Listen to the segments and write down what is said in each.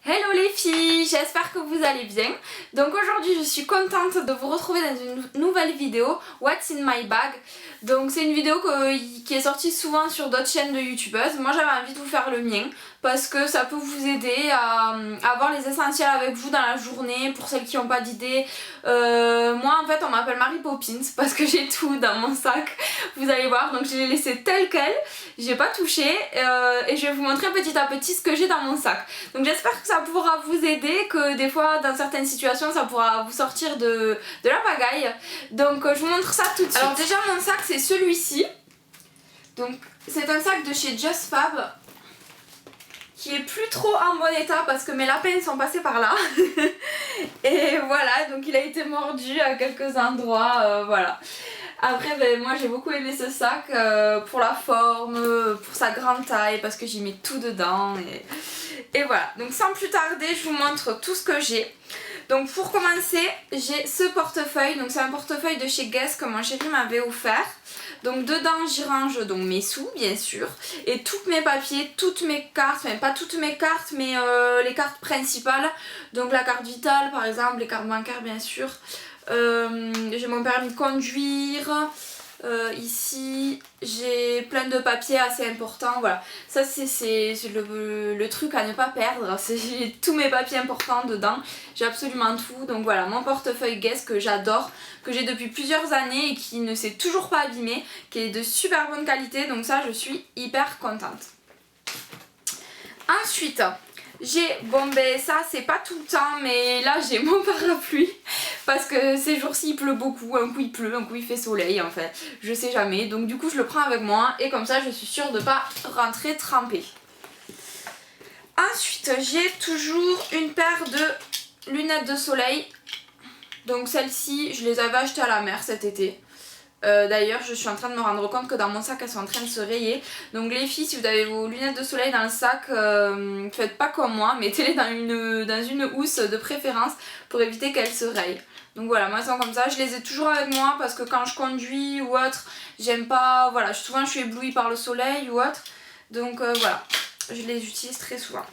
Hello les filles, j'espère que vous allez bien. Donc aujourd'hui je suis contente de vous retrouver dans une nouvelle vidéo What's in my bag. Donc c'est une vidéo qui est sortie souvent sur d'autres chaînes de youtubeuses. Moi j'avais envie de vous faire le mien parce que ça peut vous aider à avoir les essentiels avec vous dans la journée pour celles qui n'ont pas d'idée. Moi en fait on m'appelle Mary Poppins parce que j'ai tout dans mon sac, vous allez voir. Donc je l'ai laissé tel quel, j'ai pas touché et je vais vous montrer petit à petit ce que j'ai dans mon sac. Donc j'espère que ça pourra vous aider, que des fois dans certaines situations ça pourra vous sortir de la pagaille. Donc je vous montre ça tout de suite. Alors déjà mon sac c'est celui-ci. Donc c'est un sac de chez Just Fab qui est plus trop en bon état parce que mes lapins sont passés par là. Et voilà, donc il a été mordu à quelques endroits, voilà. Après moi j'ai beaucoup aimé ce sac pour la forme, pour sa grande taille, parce que j'y mets tout dedans et voilà. Donc sans plus tarder je vous montre tout ce que j'ai. Donc pour commencer j'ai ce portefeuille, donc c'est un portefeuille de chez Guess que mon chéri m'avait offert. Donc dedans j'y range donc mes sous bien sûr et tous mes papiers, toutes mes cartes, enfin pas toutes mes cartes mais les cartes principales. Donc la carte vitale par exemple, les cartes bancaires bien sûr. J'ai mon permis de conduire, ici j'ai plein de papiers assez importants, voilà. Ça c'est le truc à ne pas perdre, j'ai tous mes papiers importants dedans, j'ai absolument tout. Donc voilà, mon portefeuille Guess que j'adore, que j'ai depuis plusieurs années et qui ne s'est toujours pas abîmé, qui est de super bonne qualité, donc ça je suis hyper contente. Ensuite j'ai, bon ben ça c'est pas tout le temps mais là j'ai mon parapluie parce que ces jours-ci il pleut beaucoup, un coup il pleut, un coup il fait soleil en fait, je sais jamais, donc du coup je le prends avec moi et comme ça je suis sûre de pas rentrer trempée. Ensuite j'ai toujours une paire de lunettes de soleil, donc celles-ci je les avais achetées à la mer cet été. D'ailleurs je suis en train de me rendre compte que dans mon sac elles sont en train de se rayer. Donc les filles, si vous avez vos lunettes de soleil dans le sac, faites pas comme moi, mettez-les dans une housse de préférence pour éviter qu'elles se rayent. Donc voilà, moi elles sont comme ça, je les ai toujours avec moi parce que quand je conduis ou autre, j'aime pas, voilà, souvent je suis éblouie par le soleil ou autre. Donc voilà, je les utilise très souvent.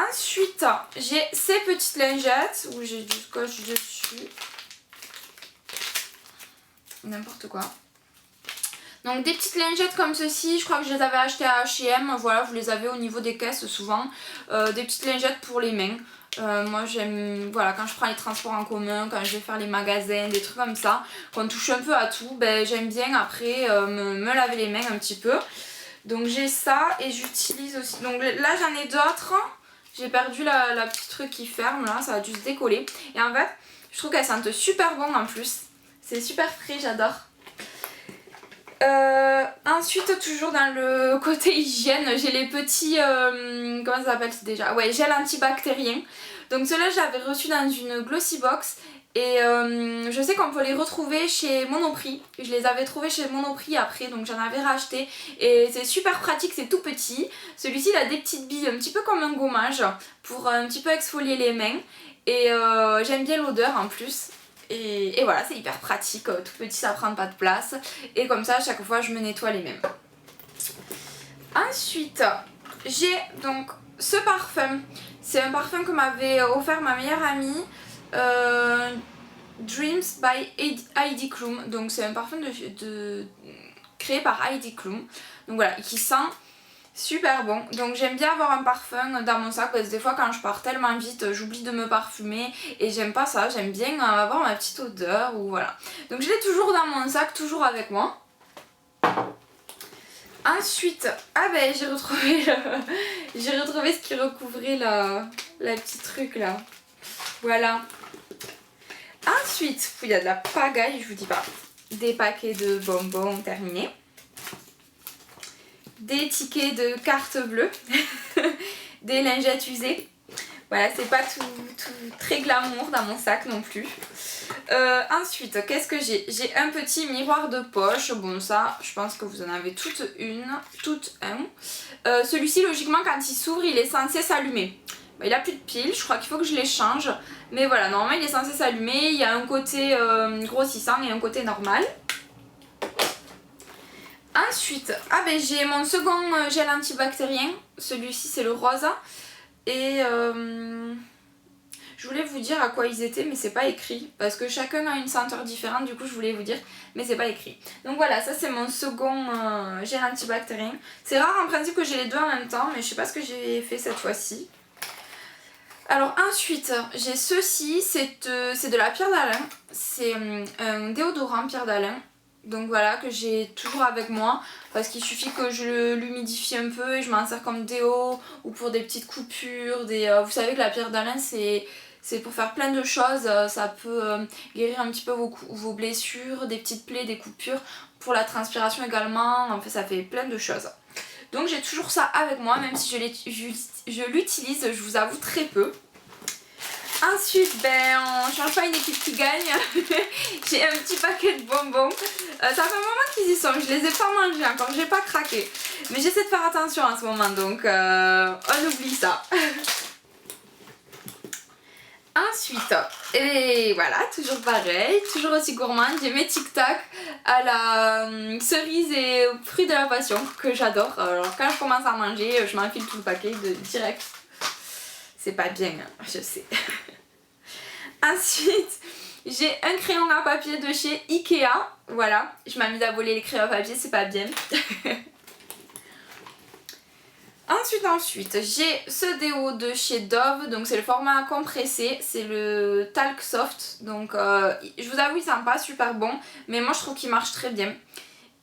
Ensuite j'ai ces petites lingettes où j'ai du scotch dessus. N'importe quoi. Donc des petites lingettes comme ceci, je crois que je les avais achetées à H&M, voilà, vous les avez au niveau des caisses souvent. Des petites lingettes pour les mains. Moi j'aime, voilà, quand je prends les transports en commun, quand je vais faire les magasins, des trucs comme ça, qu'on touche un peu à tout, ben j'aime bien après me laver les mains un petit peu. Donc j'ai ça et j'utilise aussi, donc là j'en ai d'autres. J'ai perdu la petite truc qui ferme là, ça a dû se décoller. Et en fait, je trouve qu'elles sentent super bon en plus. C'est super frais, j'adore. Ensuite, toujours dans le côté hygiène, j'ai les petits, comment ça s'appelle déjà? Ouais, gel antibactérien. Donc ceux-là, j'avais reçu dans une glossy box. Et je sais qu'on peut les retrouver chez Monoprix. Je les avais trouvés chez Monoprix après, donc j'en avais racheté. Et c'est super pratique, c'est tout petit. Celui-ci, il a des petites billes, un petit peu comme un gommage, pour un petit peu exfolier les mains. Et j'aime bien l'odeur en plus. Et voilà, c'est hyper pratique, tout petit ça prend pas de place et comme ça à chaque fois je me nettoie les mains. Ensuite j'ai donc ce parfum, c'est un parfum que m'avait offert ma meilleure amie, Dreams by Heidi Klum, donc c'est un parfum créé par Heidi Klum, donc voilà, qui sent super bon. Donc j'aime bien avoir un parfum dans mon sac parce que des fois quand je pars tellement vite j'oublie de me parfumer et j'aime pas ça, j'aime bien avoir ma petite odeur ou voilà. Donc je l'ai toujours dans mon sac, toujours avec moi. Ensuite, ah ben j'ai retrouvé ce qui recouvrait la petite truc là. Voilà. Ensuite, il y a de la pagaille, je vous dis pas. Des paquets de bonbons terminés. Des tickets de carte bleue, des lingettes usées. Voilà, c'est pas tout très glamour dans mon sac non plus. Ensuite, qu'est-ce que j'ai? J'ai un petit miroir de poche. Bon, ça, je pense que vous en avez toutes un. Celui-ci, logiquement, quand il s'ouvre, il est censé s'allumer. Il a plus de piles, je crois qu'il faut que je les change. Mais voilà, normalement, il est censé s'allumer. Il y a un côté grossissant et un côté normal. Ensuite, j'ai mon second gel antibactérien, celui-ci c'est le rose. Et je voulais vous dire à quoi ils étaient, mais c'est pas écrit. Parce que chacun a une senteur différente, du coup je voulais vous dire, mais c'est pas écrit. Donc voilà, ça c'est mon second gel antibactérien. C'est rare en principe que j'ai les deux en même temps, mais je sais pas ce que j'ai fait cette fois-ci. Alors ensuite, j'ai ceci, c'est de la Pierre d'Alain. C'est un déodorant Pierre d'Alain. Donc voilà, que j'ai toujours avec moi. Parce qu'il suffit que je l'humidifie un peu et je m'en sers comme déo ou pour des petites coupures. Vous savez que la Pierre d'Alain, c'est pour faire plein de choses. Ça peut guérir un petit peu vos blessures, des petites plaies, des coupures. Pour la transpiration également. En fait, ça fait plein de choses. Donc j'ai toujours ça avec moi, même si je l'utilise, je vous avoue, très peu. Ensuite, ben, on change pas une équipe qui gagne. J'ai un petit paquet de bonbons. Ça fait un moment qu'ils y sont, je les ai pas mangés encore, j'ai pas craqué. Mais j'essaie de faire attention en ce moment, donc on oublie ça. Ensuite, et voilà, toujours pareil, toujours aussi gourmande, j'ai mes Tic Tac à la cerise et aux fruits de la passion que j'adore. Alors quand je commence à manger, je m'enfile tout le paquet direct. C'est pas bien, je sais. Ensuite, j'ai un crayon à papier de chez Ikea. Voilà, je m'amuse à voler les crayons à papier, c'est pas bien. Ensuite, j'ai ce déo de chez Dove, donc c'est le format compressé, c'est le Talc Soft, donc je vous avoue il sent pas super bon, mais moi je trouve qu'il marche très bien.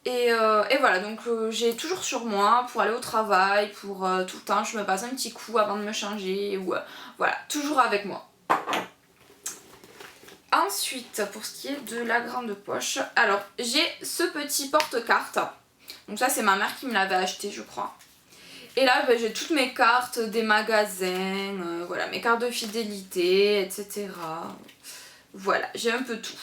Et voilà, donc j'ai toujours sur moi pour aller au travail, pour tout le temps, je me passe un petit coup avant de me changer, ou voilà, toujours avec moi. Ensuite, pour ce qui est de la grande poche, alors j'ai ce petit porte-carte, donc ça c'est ma mère qui me l'avait acheté je crois. Et là, ben, j'ai toutes mes cartes des magasins, voilà, mes cartes de fidélité, etc. Voilà, j'ai un peu tout.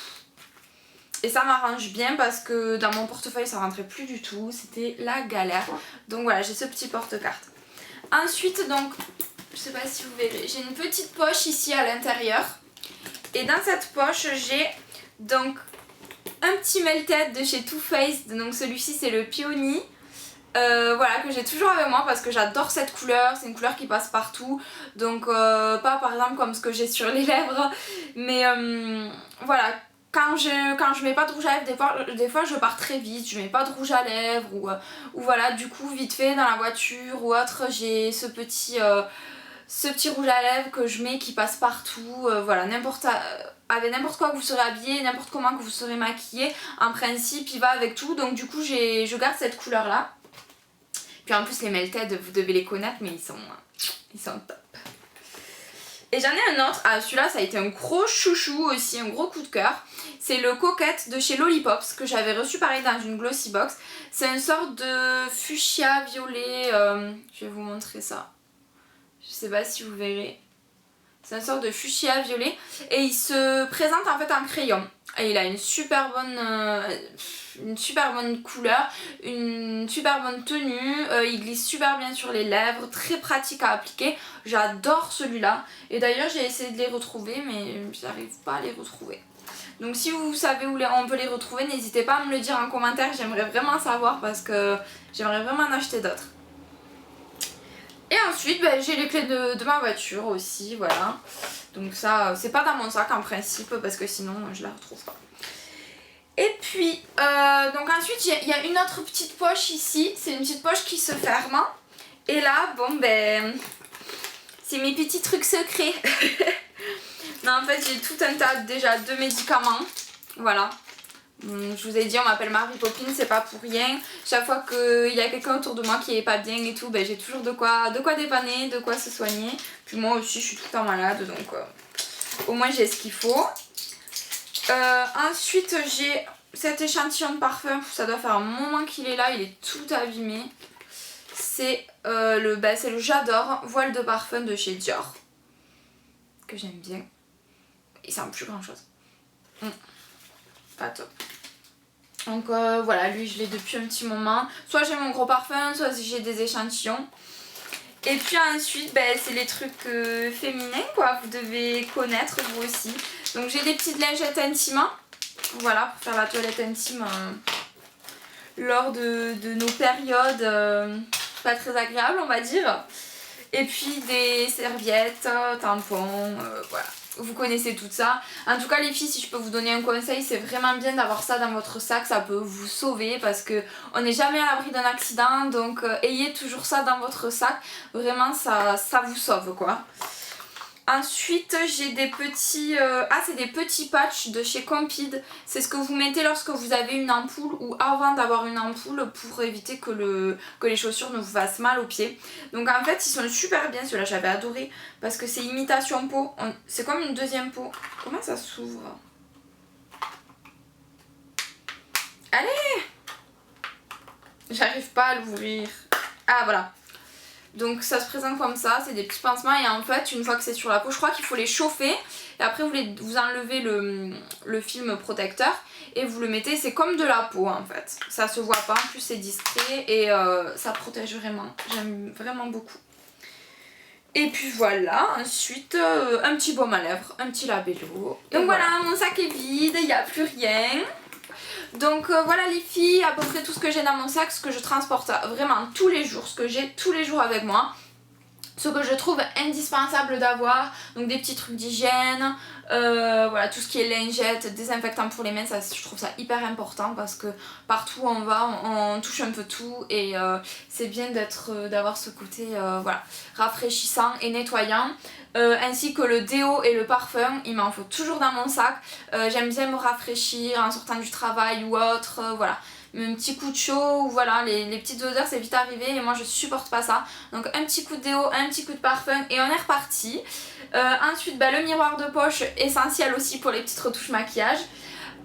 Et ça m'arrange bien parce que dans mon portefeuille, ça rentrait plus du tout. C'était la galère. Donc voilà, j'ai ce petit porte-carte. Ensuite, donc, je sais pas si vous verrez, j'ai une petite poche ici à l'intérieur. Et dans cette poche, j'ai donc un petit melted de chez Too Faced. Donc celui-ci, c'est le Peony. Voilà, que j'ai toujours avec moi parce que j'adore cette couleur, c'est une couleur qui passe partout, donc pas par exemple comme ce que j'ai sur les lèvres, mais voilà, quand je mets pas de rouge à lèvres, des fois je pars très vite, je mets pas de rouge à lèvres, ou voilà, du coup vite fait dans la voiture ou autre, j'ai ce petit rouge à lèvres que je mets qui passe partout, voilà, avec n'importe quoi que vous serez habillé, n'importe comment que vous serez maquillé, en principe il va avec tout, donc du coup je garde cette couleur là. Puis en plus les melted vous devez les connaître mais ils sont top. Et j'en ai un autre, celui-là ça a été un gros chouchou aussi, un gros coup de cœur. C'est le Coquette de chez Lollipops que j'avais reçu pareil dans une glossy box. C'est une sorte de fuchsia violet, je vais vous montrer ça. Je sais pas si vous verrez. C'est une sorte de fuchsia violet et il se présente en fait en crayon. Et il a une super bonne couleur, une super bonne tenue, il glisse super bien sur les lèvres, très pratique à appliquer. J'adore celui-là. Et d'ailleurs j'ai essayé de les retrouver mais j'arrive pas à les retrouver. Donc si vous savez où on peut les retrouver, n'hésitez pas à me le dire en commentaire, j'aimerais vraiment savoir parce que j'aimerais vraiment en acheter d'autres. Et ensuite ben, j'ai les clés de ma voiture aussi, voilà. Donc ça c'est pas dans mon sac en principe parce que sinon je la retrouve pas. Et puis donc ensuite il y a une autre petite poche ici, c'est une petite poche qui se ferme. Et là bon ben c'est mes petits trucs secrets. Non en fait j'ai tout un tas déjà de médicaments, voilà. Je vous ai dit on m'appelle Marie Popine, c'est pas pour rien. Chaque fois qu'il y a quelqu'un autour de moi qui est pas bien et tout, ben, j'ai toujours de quoi dépanner, de quoi se soigner. Puis moi aussi je suis tout le temps malade donc au moins j'ai ce qu'il faut. Ensuite j'ai cet échantillon de parfum, ça doit faire un moment qu'il est là, il est tout abîmé. C'est le J'adore voile de parfum de chez Dior. Que j'aime bien. Il sent plus grand chose. Pas top. Donc voilà, lui je l'ai depuis un petit moment. Soit j'ai mon gros parfum, soit j'ai des échantillons. Et puis ensuite, ben, c'est les trucs féminins quoi, vous devez connaître vous aussi. Donc j'ai des petites lingettes intimes. Voilà, pour faire la toilette intime lors de nos périodes pas très agréables on va dire. Et puis des serviettes, tampons, voilà. Vous connaissez tout ça. En tout cas les filles, si je peux vous donner un conseil, c'est vraiment bien d'avoir ça dans votre sac, ça peut vous sauver parce que on n'est jamais à l'abri d'un accident, donc ayez toujours ça dans votre sac, vraiment ça vous sauve quoi. Ensuite j'ai des petits, c'est des petits patchs de chez Compeed, c'est ce que vous mettez lorsque vous avez une ampoule ou avant d'avoir une ampoule pour éviter que les chaussures ne vous fassent mal aux pieds. Donc en fait ils sont super bien, ceux-là j'avais adoré parce que c'est imitation peau, c'est comme une deuxième peau. Comment ça s'ouvre? Allez! J'arrive pas à l'ouvrir. Ah voilà. Donc ça se présente comme ça, c'est des petits pansements et en fait une fois que c'est sur la peau, je crois qu'il faut les chauffer et après vous enlevez le film protecteur et vous le mettez, c'est comme de la peau en fait. Ça se voit pas, en plus c'est discret et ça protège vraiment, j'aime vraiment beaucoup. Et puis voilà, ensuite un petit baume à lèvres, un petit labello. Donc voilà, mon sac est vide, il n'y a plus rien. Donc voilà les filles, à peu près tout ce que j'ai dans mon sac, ce que je transporte vraiment tous les jours, ce que j'ai tous les jours avec moi, ce que je trouve indispensable d'avoir, donc des petits trucs d'hygiène, voilà, tout ce qui est lingette, désinfectant pour les mains, ça, je trouve ça hyper important parce que partout où on va, on touche un peu tout et c'est bien d'avoir ce côté voilà, rafraîchissant et nettoyant. Ainsi que le déo et le parfum, il m'en faut toujours dans mon sac. J'aime bien me rafraîchir en sortant du travail ou autre, voilà. Un petit coup de chaud, voilà, les petites odeurs c'est vite arrivé et moi je supporte pas ça. Donc un petit coup de déo, un petit coup de parfum et on est reparti. Ensuite le miroir de poche, essentiel aussi pour les petites retouches maquillage.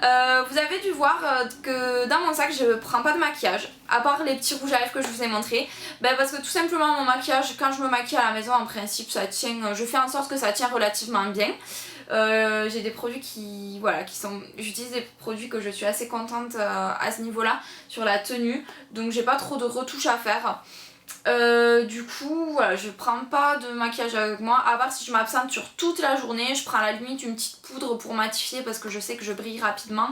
Vous avez dû voir que dans mon sac je prends pas de maquillage, à part les petits rouges à lèvres que je vous ai montré, parce que tout simplement mon maquillage, quand je me maquille à la maison en principe ça tient, je fais en sorte que ça tient relativement bien. J'ai des produits qui sont, j'utilise des produits que je suis assez contente à ce niveau là sur la tenue, donc j'ai pas trop de retouches à faire. Du coup voilà, je prends pas de maquillage avec moi, à part si je m'absente sur toute la journée, je prends à la limite une petite poudre pour matifier parce que je sais que je brille rapidement.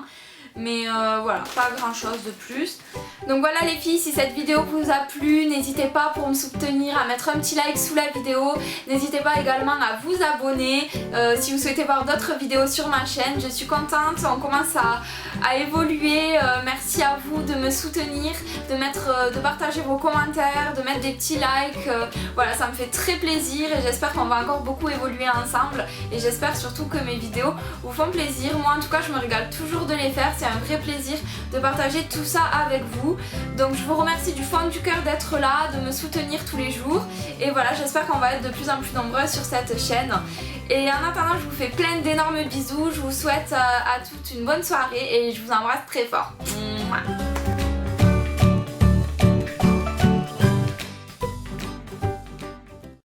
Mais voilà, pas grand chose de plus. Donc voilà les filles, si cette vidéo vous a plu, n'hésitez pas pour me soutenir à mettre un petit like sous la vidéo. N'hésitez pas également à vous abonner si vous souhaitez voir d'autres vidéos sur ma chaîne. Je suis contente, on commence à évoluer. Merci à vous de me soutenir, de partager vos commentaires, de mettre des petits likes. Voilà, ça me fait très plaisir et j'espère qu'on va encore beaucoup évoluer ensemble. Et j'espère surtout que mes vidéos vous font plaisir. Moi en tout cas je me régale toujours de les faire. C'est un vrai plaisir de partager tout ça avec vous. Donc je vous remercie du fond du cœur d'être là, de me soutenir tous les jours. Et voilà, j'espère qu'on va être de plus en plus nombreux sur cette chaîne. Et en attendant, je vous fais plein d'énormes bisous. Je vous souhaite à toutes une bonne soirée et je vous embrasse très fort. Mouah.